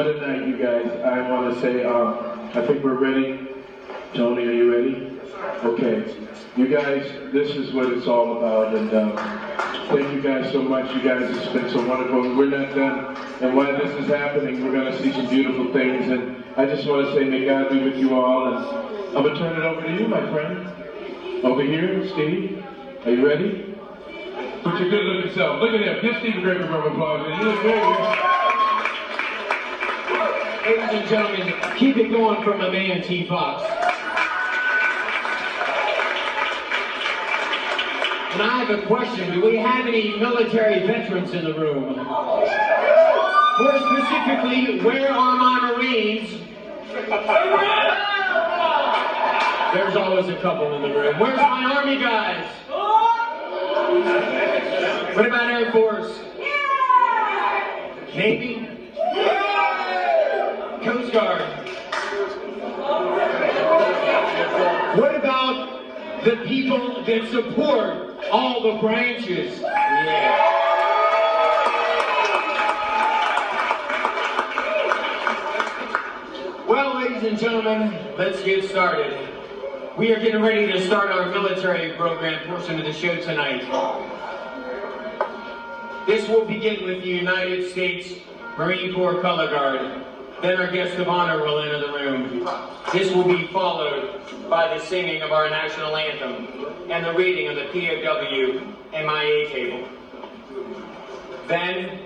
What a night, you guys. I want to say, I think we're ready. Tony, are you ready? Okay. You guys, this is what it's all about, and thank you guys so much. You guys have been so wonderful. We're not done, and while this is happening, we're going to see some beautiful things, and I just want to say, may God be with you all, and I'm going to turn it over to you, my friend. Over here, Steve. Are you ready? Put your good looking self. Look at him. Give Steve a great round of applause. You look very good. Ladies and gentlemen, keep it going for my man T-FOX. And I have a question. Do we have any military veterans in the room? More specifically, where are my Marines? There's always a couple in the room. Where's my Army guys? What about Air Force? Navy? Coast Guard? What about the people that support all the branches? Well, ladies and gentlemen, let's get started. We are getting ready to start our military program portion of the show tonight. This will begin with the United States Marine Corps Color Guard. Then our guest of honor will enter the room. This will be followed by the singing of our national anthem and the reading of the POW MIA table. Then,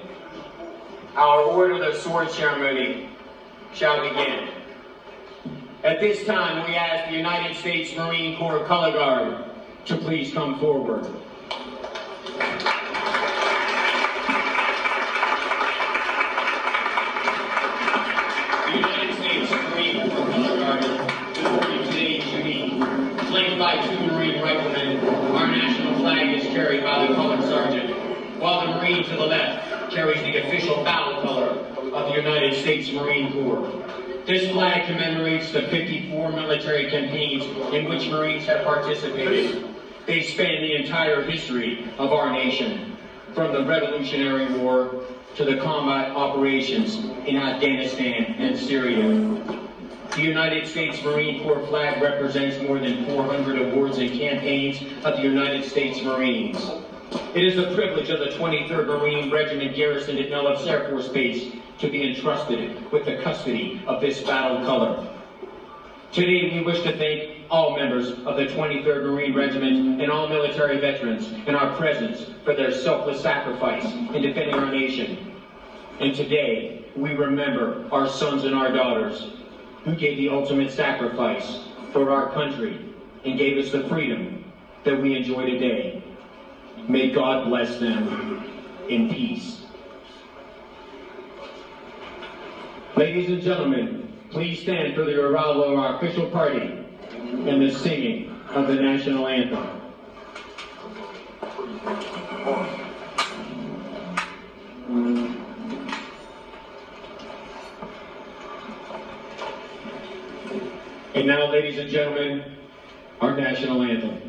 our Order of the Sword ceremony shall begin. At this time, we ask the United States Marine Corps Color Guard to please come forward. By two Marine riflemen, our national flag is carried by the colored sergeant, while the Marine to the left carries the official battle color of the United States Marine Corps. This flag commemorates the 54 military campaigns in which Marines have participated. They span the entire history of our nation, from the Revolutionary War to the combat operations in Afghanistan and Syria. The United States Marine Corps flag represents more than 400 awards and campaigns of the United States Marines. It is the privilege of the 23rd Marine Regiment garrisoned at Nellis Air Force Base to be entrusted with the custody of this battle color. Today we wish to thank all members of the 23rd Marine Regiment and all military veterans in our presence for their selfless sacrifice in defending our nation. And today we remember our sons and our daughters who gave the ultimate sacrifice for our country and gave us the freedom that we enjoy today. May God bless them in peace. Ladies and gentlemen, please stand for the arrival of our official party and the singing of the national anthem. And now, ladies and gentlemen, our national anthem.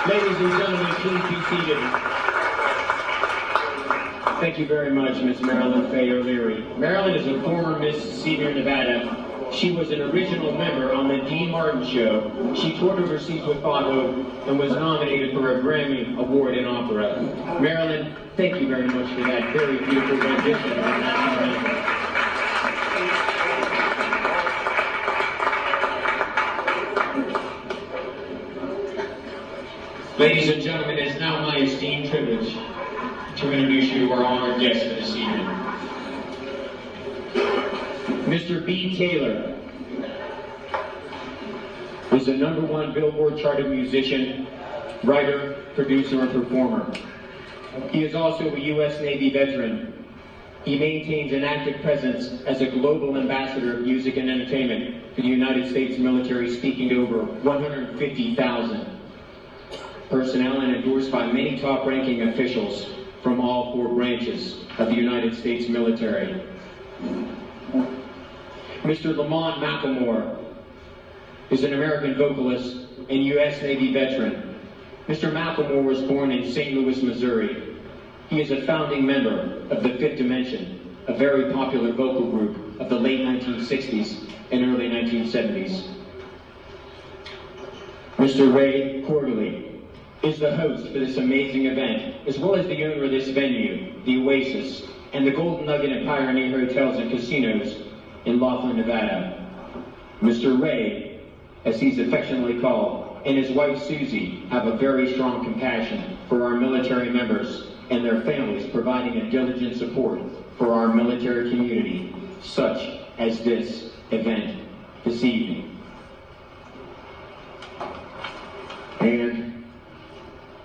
Ladies and gentlemen, please be seated. Thank you very much, Miss Marilyn Faye O'Leary. Marilyn is a former Miss Senior Nevada. She was an original member on the Dean Martin Show. She toured overseas with Bob Hope and was nominated for a Grammy Award in opera. Marilyn, thank you very much for that very beautiful rendition of our national anthem. Ladies and gentlemen, it is now my esteemed privilege to introduce you to our honored guest for this evening. Mr. B. Taylor is a #1 Billboard charted musician, writer, producer, and performer. He is also a U.S. Navy veteran. He maintains an active presence as a global ambassador of music and entertainment for the United States military, speaking to over 150,000 personnel and endorsed by many top-ranking officials from all 4 branches of the United States military. Mr. Lamont McLemore is an American vocalist and U.S. Navy veteran. Mr. McLemore was born in St. Louis, Missouri. He is a founding member of the Fifth Dimension, a very popular vocal group of the late 1960s and early 1970s. Mr. Ray Cordeley is the host for this amazing event, as well as the owner of this venue, the Oasis, and the Golden Nugget and Pioneer Hotels and Casinos in Laughlin, Nevada. Mr. Ray, as he's affectionately called, and his wife Susie have a very strong compassion for our military members and their families, providing a diligent support for our military community, such as this event this evening. And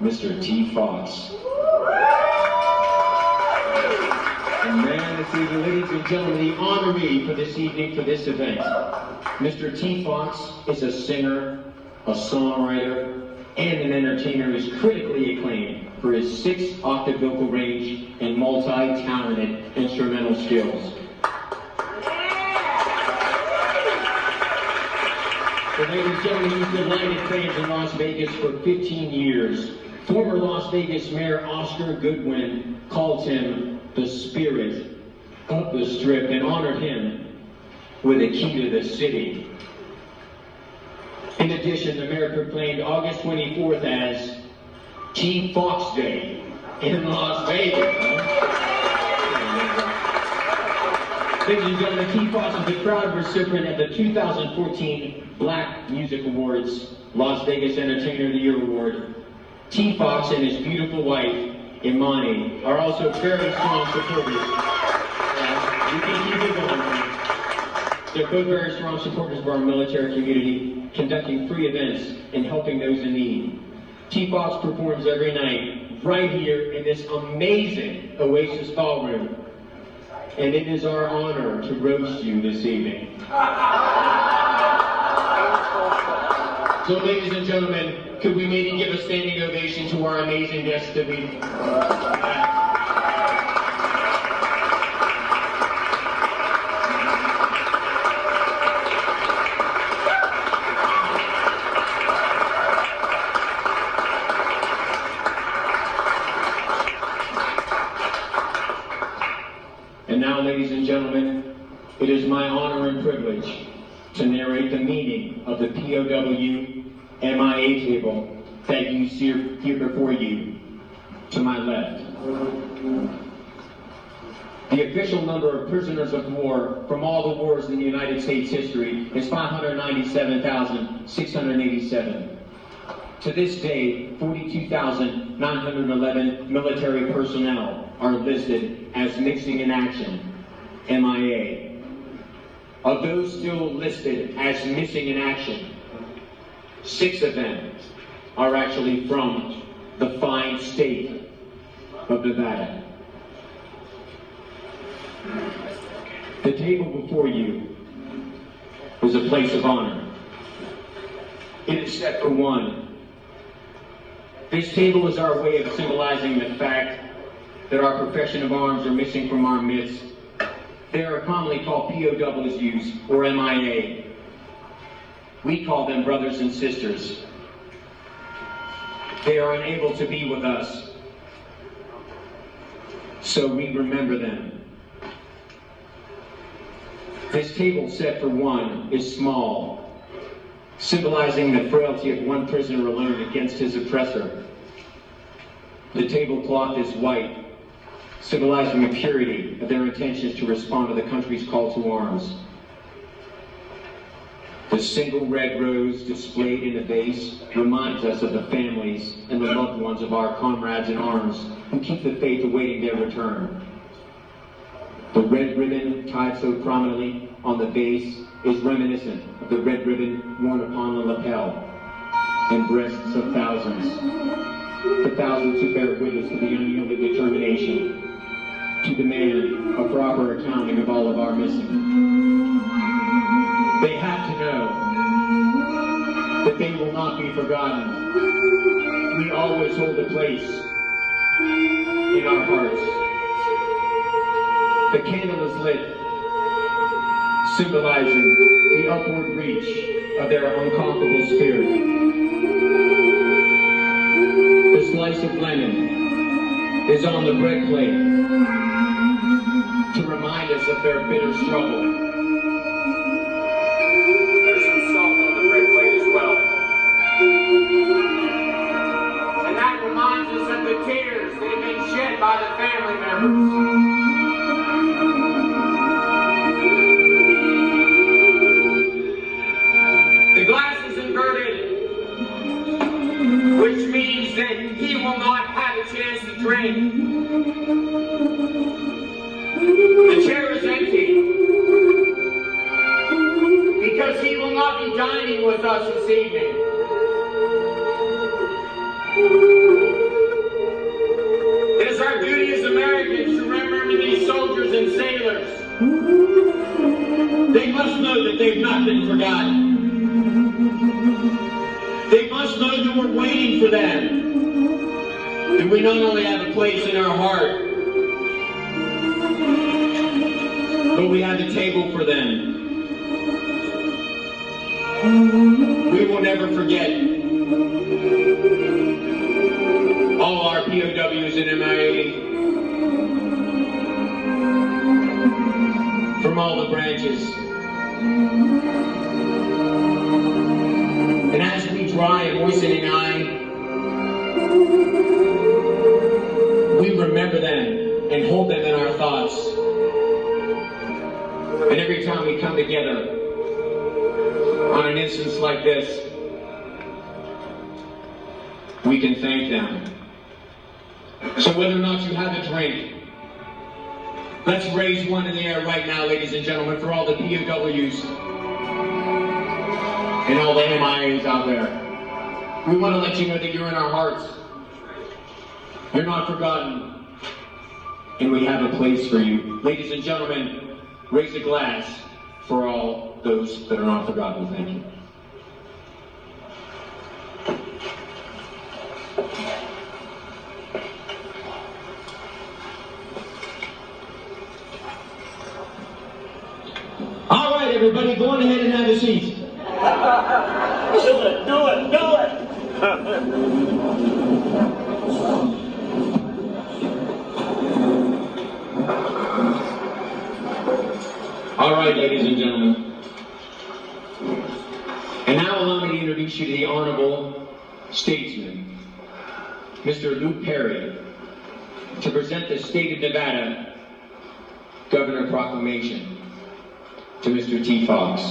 Mr. T-FOX. And man, this evening, ladies and gentlemen, the honoree for this evening, for this event. Mr. T-FOX is a singer, a songwriter, and an entertainer who is critically acclaimed for his 6-octave vocal range and multi-talented instrumental skills. And ladies and gentlemen, he's delighted fans in Las Vegas for 15 years. Former Las Vegas Mayor Oscar Goodwin called him the spirit of the Strip and honored him with a key to the city. In addition, the mayor proclaimed August 24th as T-FOX Day in Las Vegas. Ladies and gentlemen, T-FOX is the proud recipient of the 2014 Black Music Awards Las Vegas Entertainer of the Year Award. T-FOX and his beautiful wife, Imani, are also very strong supporters. You can keep it going. They're both very strong supporters of our military community, conducting free events and helping those in need. T-FOX performs every night right here in this amazing Oasis ballroom. And it is our honor to roast you this evening. So ladies and gentlemen, could we maybe give a standing ovation to our amazing guest of the evening? And now, ladies and gentlemen, it is my honor and privilege to narrate the meaning of the POW MIA table that you see here before you, to my left. The official number of prisoners of war from all the wars in the United States history is 597,687. To this day, 42,911 military personnel are listed as missing in action, MIA. Of those still listed as missing in action, 6 of them are actually from the fine state of Nevada. The table before you is a place of honor. It is set for one. This table is our way of symbolizing the fact that our profession of arms are missing from our midst. They are commonly called POWs or MIA. We call them brothers and sisters. They are unable to be with us. so we remember them. This table set for one is small, symbolizing the frailty of one prisoner alone against his oppressor. The tablecloth is white, symbolizing the purity of their intentions to respond to the country's call to arms. The single red rose displayed in the vase reminds us of the families and the loved ones of our comrades in arms who keep the faith awaiting their return. The red ribbon tied so prominently on the vase is reminiscent of the red ribbon worn upon the lapel and breasts of thousands. The thousands who bear witness to the unyielding determination to demand a proper accounting of all of our missing. They have to know that they will not be forgotten. We always hold a place in our hearts. The candle is lit, symbolizing the upward reach of their unconquerable spirit. The slice of lemon is on the bread plate to remind us of their bitter struggle. There's some salt on the bread plate as well. And that reminds us of the tears that have been shed by the family members. The glass is inverted, which means that he will not have a chance to drink. The chair is empty, because he will not be dining with us this evening. It is our duty as Americans to remember these soldiers and sailors. They must know that they've not been forgotten. They must know that we're waiting for them. And we not only have a place in our heart, but we have a table for them. We will never forget all our POWs and MIA from all the branches. And as we dry and moisten an eye, we remember them and hold them in our thoughts. And every time we come together on an instance like this, we can thank them. So whether or not you have a drink, let's raise one in the air right now, ladies and gentlemen, for all the POWs and all the MIAs out there. We want to let you know that you're in our hearts. You're not forgotten. And we have a place for you. Ladies and gentlemen, raise a glass for all those that are not forgotten. Thank you. All right, everybody, go on ahead and have a seat. Do it! All right, ladies and gentlemen. And now allow me to introduce you to the Honorable Statesman, Mr. Luke Perry, to present the State of Nevada Governor Proclamation to Mr. T-FOX.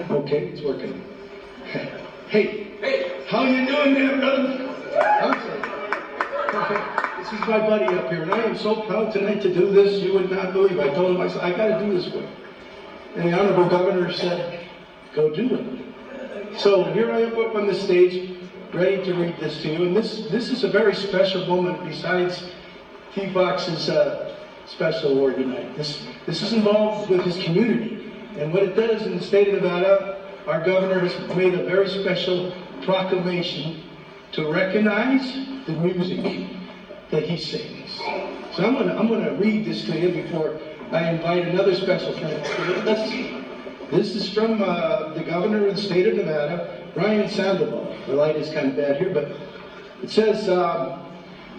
Okay, it's working. Hey, how you doing there, brother? This is my buddy up here, and I am so proud tonight to do this. You would not believe. I told him, I said, I got to do this one. And the Honorable Governor said, go do it. So here I am up on the stage, ready to read this to you. And this is a very special moment besides T-FOX's special award tonight. This is involved with his community. And what it does in the state of Nevada, our governor has made a very special proclamation to recognize the music that he sings. So I'm gonna read this to you before I invite another special friend. This is from the governor of the state of Nevada, Brian Sandoval. The light is kind of bad here, but it says,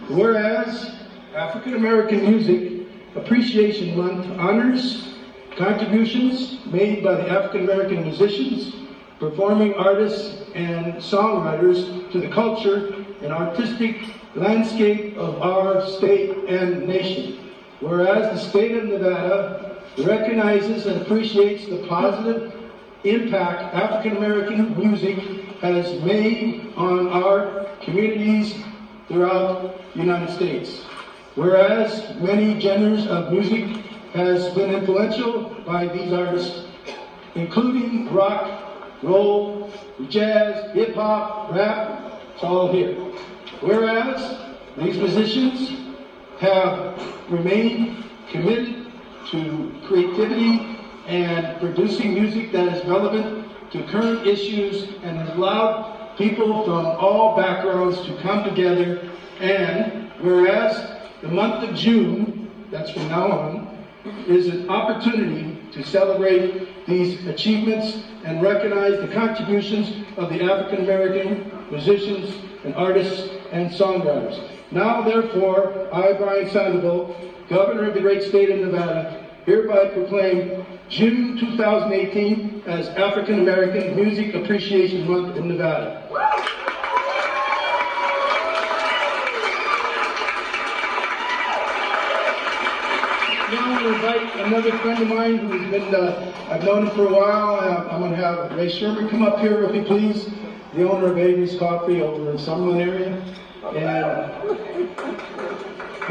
whereas African American Music Appreciation Month honors contributions made by the African American musicians, performing artists, and songwriters to the culture and artistic landscape of our state and nation. Whereas the state of Nevada recognizes and appreciates the positive impact African American music has made on our communities throughout the United States. Whereas many genres of music has been influential by these artists, including rock, roll, jazz, hip hop, rap, it's all here. Whereas these musicians have remained committed to creativity and producing music that is relevant to current issues and has allowed people from all backgrounds to come together. And whereas the month of June, that's from now on, is an opportunity to celebrate these achievements and recognize the contributions of the African American musicians and artists and songwriters. Now, therefore, I, Brian Sandoval, Governor of the great state of Nevada, hereby proclaim June 2018 as African American Music Appreciation Month in Nevada. Now I'm going to invite another friend of mine who's been, I've known him for a while. I'm going to have Ray Sherman come up here, if he please, the owner of Avery's Coffee over in Summerlin area. And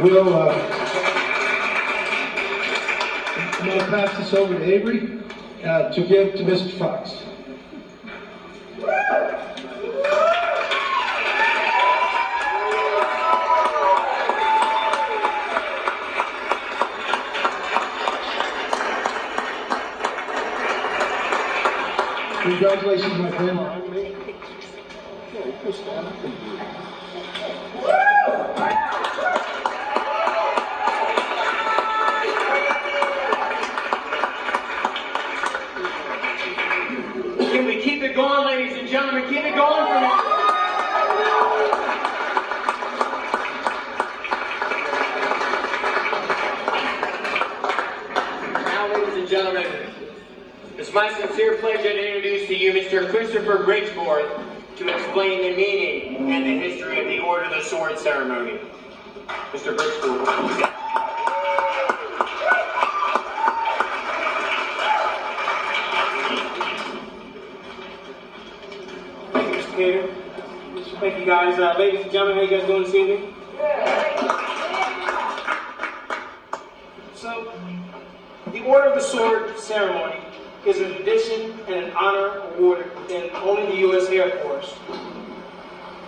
we'll, I'm going to pass this over to Avery to give to Mr. Fox. Congratulations, my friend. Can we keep it going, ladies and gentlemen? Keep it going for me. Now, ladies and gentlemen, it's my sincere pleasure to introduce to you Mr. Christopher Bridgeforth to explain the meaning and the history of the Order of the Sword ceremony. Mr. Bridgeforth. Here. Thank you guys. Ladies and gentlemen, how you guys doing this evening? So, the Order of the Sword ceremony is a tradition and an honor awarded within only the U.S. Air Force.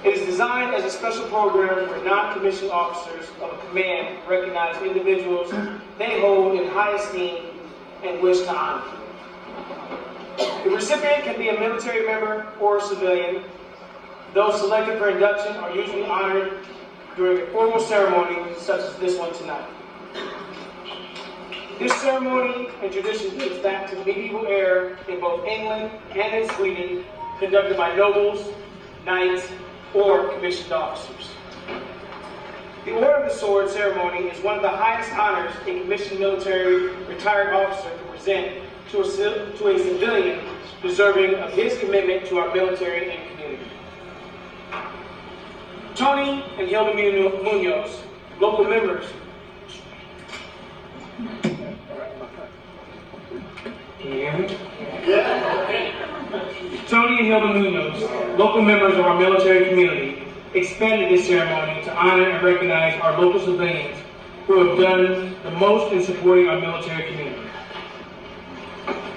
It is designed as a special program for non-commissioned officers of a command to recognize individuals they hold in high esteem and wish to honor. The recipient can be a military member or a civilian. Those selected for induction are usually honored during a formal ceremony such as this one tonight. This ceremony and tradition dates back to the medieval era in both England and in Sweden, conducted by nobles, knights, or commissioned officers. The Order of the Sword ceremony is one of the highest honors a commissioned military retired officer can present to a civilian deserving of his commitment to our military and community. Tony and Hilda Munoz, local members. Can you hear me? Tony and Hilda Munoz, local members of our military community, expanded this ceremony to honor and recognize our local civilians who have done the most in supporting our military community.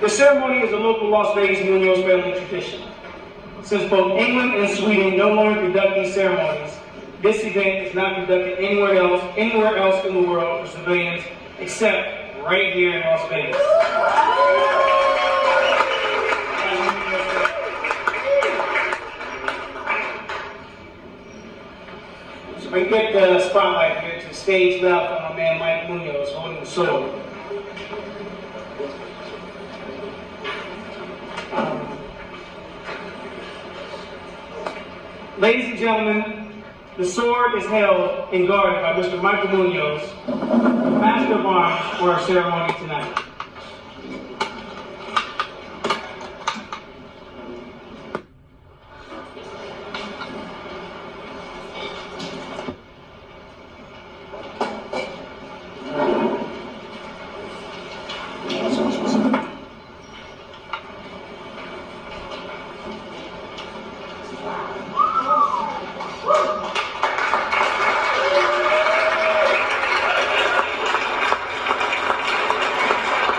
The ceremony is a local Las Vegas Munoz family tradition. Since both England and Sweden no longer conduct these ceremonies, this event is not conducted anywhere else in the world for civilians except right here in Las Vegas. I get the spotlight here to stage left on my man Mike Munoz holding the sword. Ladies and gentlemen, the sword is held and guarded by Mr. Michael Munoz, Master of Arms, for our ceremony tonight.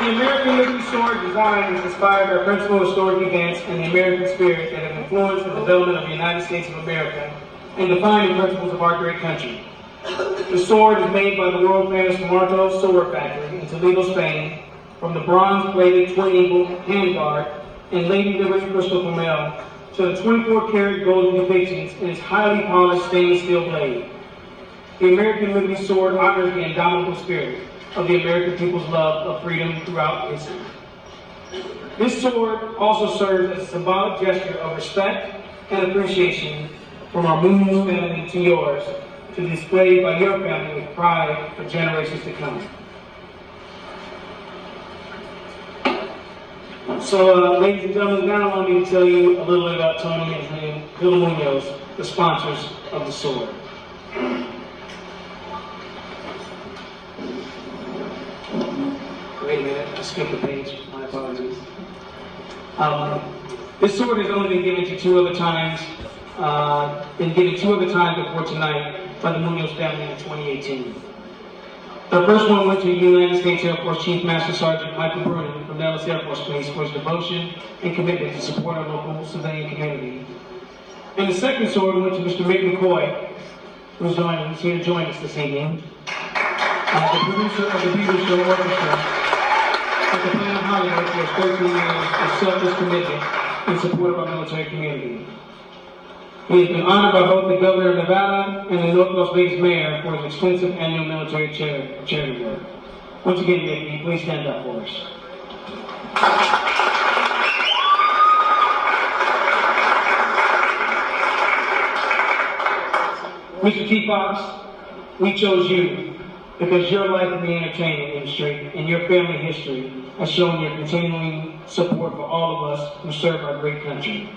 The American Liberty Sword design is inspired by principal historic events and the American spirit that have influenced the development of the United States of America and defined the principles of our great country. The sword is made by the world-famous Munoz Sword Factory in Toledo, Spain, from the bronze-plated Twin Eagle handguard and Lady Liberty crystal camel to the 24-karat golden depictions in its highly polished stainless steel blade. The American Liberty Sword honors the indomitable spirit of the American people's love of freedom throughout history. This sword also serves as a symbolic gesture of respect and appreciation from our Munoz family to yours, to display by your family with pride for generations to come. So, ladies and gentlemen, now allow me to tell you a little bit about Tony and Hilda Munoz, the sponsors of the sword. Wait a minute, I skipped the page. My apologies. This sword has only been given to two other times before tonight by the Munoz family in 2018. The first one went to United States Air Force Chief Master Sergeant Michael Brunin from Nellis Air Force Base for his devotion and commitment to support our local civilian community. And the second sword went to Mr. Mick McCoy, who's here to join us this evening, the producer of the Beatles Show Orchestra, at the Plan Hollywood for his 13 years of selfless commitment in support of our military community. He has been honored by both the Governor of Nevada and the North Las Vegas Mayor for his extensive annual military charity work. Once again, Mickey, please stand up for us. Mr. T-FOX, we chose you because your life in the entertainment industry and your family history has shown your continuing support for all of us who serve our great country.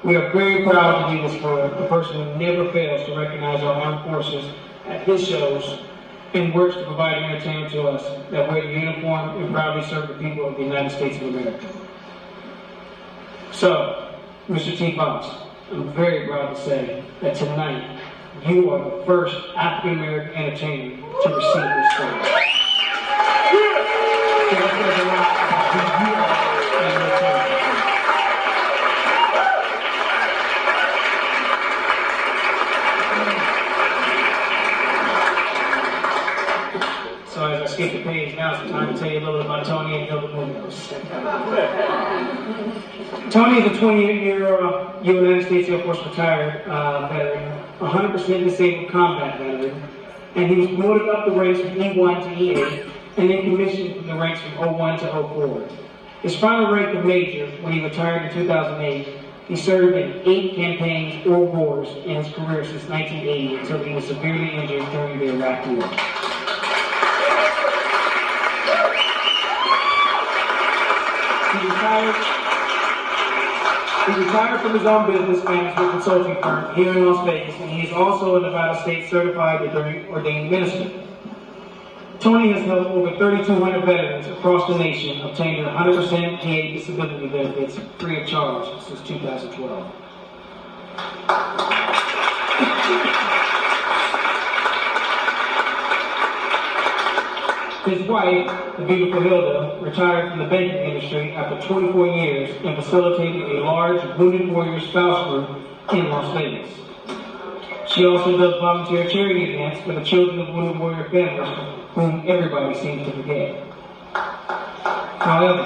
We are very proud to do this for a person who never fails to recognize our armed forces at his shows and works to provide entertainment to us that wear the uniform and proudly serve the people of the United States of America. So, Mr. T-FOX, I'm very proud to say that tonight you are the first African American entertainer to receive this sword. So that says a lot about who you are and your country. So as I skip the page, now it's time to tell you a little bit about Tony and Hilda Munoz. Tony is a 28-year United States Air Force retired veteran, 100% disabled combat veteran, and he was promoted up the ranks from E1 to E8, and then commissioned from the ranks from 01 to 04. His final rank of major, when he retired in 2008, he served in 8 campaigns or wars in his career since 1980 until he was severely injured during the Iraq War. He retired from his own business management consulting firm here in Las Vegas, and he is also a Nevada State certified ordained minister. Tony has helped over 3,200 veterans across the nation obtain their 100% VA disability benefits free of charge since 2012. His wife, the beautiful Hilda, retired from the banking industry after 24 years and facilitated a large Wounded Warrior spouse group in Las Vegas. She also does volunteer charity events for the children of Wounded Warrior families, whom everybody seems to forget. However,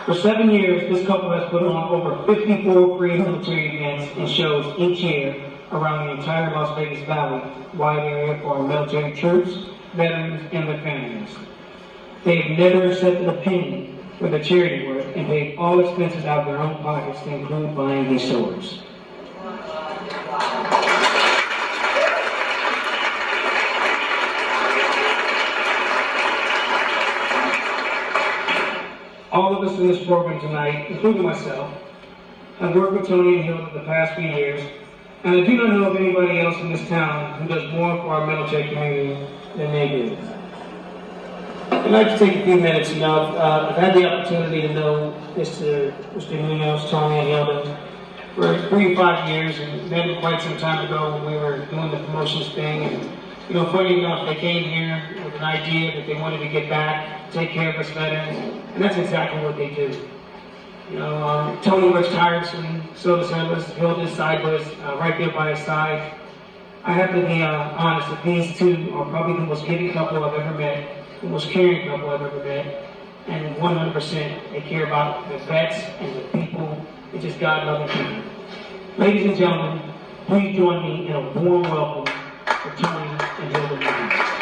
for 7 years, this couple has put on over 54 free military events and shows each year around the entire Las Vegas Valley wide area for our military troops, veterans, and their families. They've never accepted a penny for the charity work and paid all expenses out of their own pockets to include buying these swords. All of us in this program tonight, including myself, have worked with Tony and Hilda the past few years, and I do not know of anybody else in this town who does more for our military community than they do. I'd like to take a few minutes. I've had the opportunity to know Mr. Munoz, Tony, and Hilda for 3 to 5 years, and then quite some time ago when we were doing the promotions thing. And, funny enough, they came here with an idea that they wanted to get back, take care of us veterans, and that's exactly what they do. Tony works tirelessly, so does Hilda's sideways, right there by his side. I have to be honest that these two are probably the most giving couple I've ever met, the most caring couple I've ever met, and 100% they care about the vets and the people. It's just God-loving people. Ladies and gentlemen, please join me in a warm welcome for Tony and Hilda Munoz.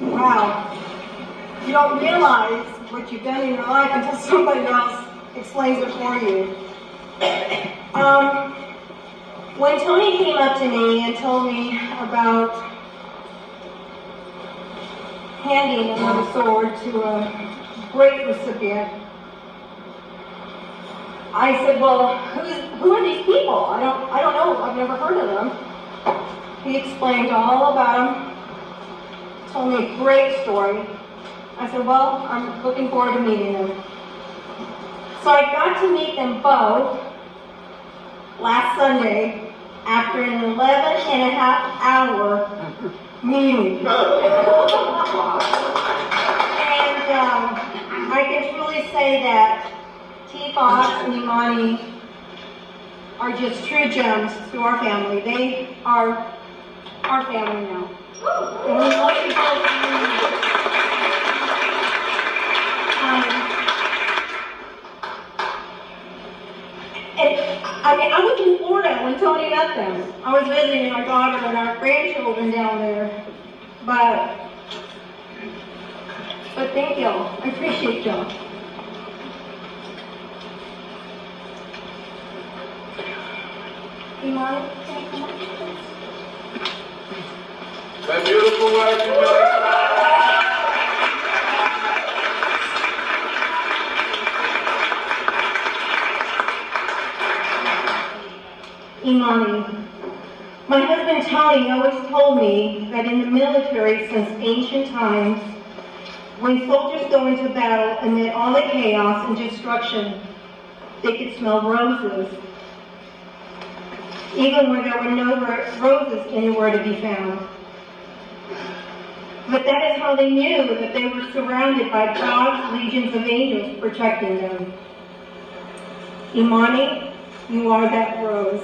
Wow. You don't realize what you've done in your life until somebody else explains it for you. When Tony came up to me and told me about handing another sword to a great recipient, I said, well, who are these people? I don't know. I've never heard of them. He explained all about them. Told me a great story. I said, well, I'm looking forward to meeting them. So I got to meet them both last Sunday after an 11.5-hour meeting. And I can truly say that T-FOX and Imani are just true gems to our family. They are our family now. And we love you both. I was in Florida when Tony met them. I was visiting our daughter and our grandchildren down there. But thank y'all. I appreciate y'all. Imani, can you come up, please? That beautiful wife you made. Imani. My husband Tony always told me that in the military since ancient times, when soldiers go into battle amid all the chaos and destruction, they could smell roses, even when there were no roses anywhere to be found. But that is how they knew that they were surrounded by God's legions of angels protecting them. Imani, you are that rose.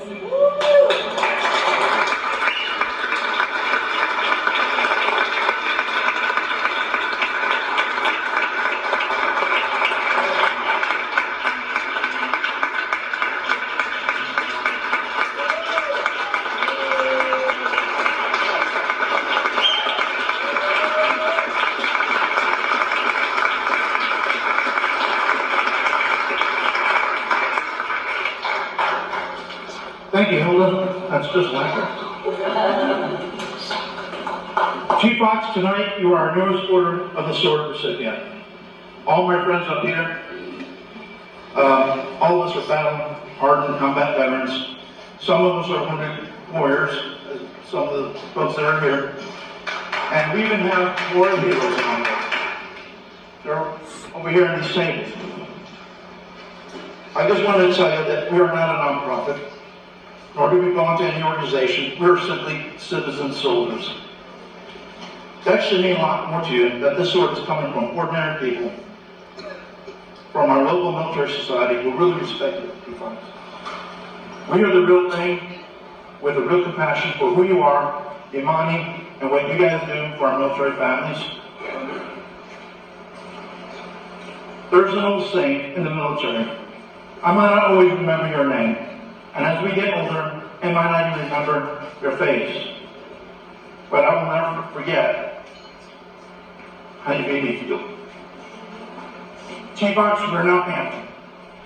Thank you, Hilda. That's just like her. T-FOX, tonight you are our newest Order of the Sword recipient. All my friends up here, all of us are battle-hardened combat veterans. Some of us are wounded warriors, some of the folks that are here. And we even have more heroes among us. They're over here in these tables. I just wanted to tell you that we are not a nonprofit, nor do we belong to any organization. We're simply citizen soldiers. That should mean a lot more to you, that this sword is coming from ordinary people from our local military society who really respect it, T-FOX. We are the real thing with a real compassion for who you are, Imani, and what you guys do for our military families. There's an old saying in the military, I might not always remember your name, and as we get older, I might not even remember your face, but I will never forget how you made me feel. T-FOX, we're now family.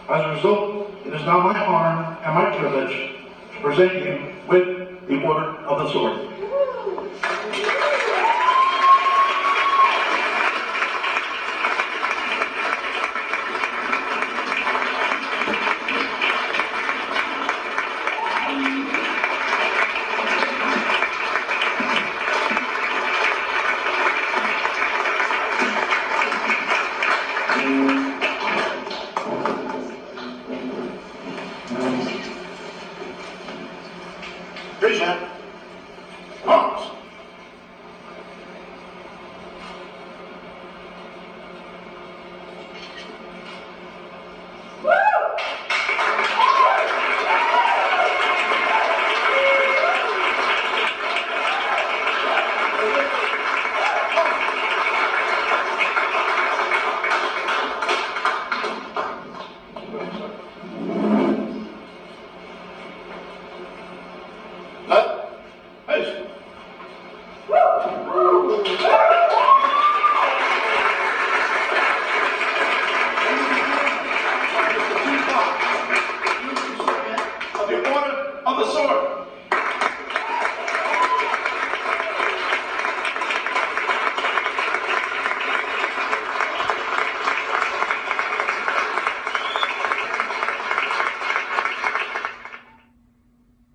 As a result, it is now my honor and my privilege to present you with the Order of the Sword. Present arms. Cut. Face.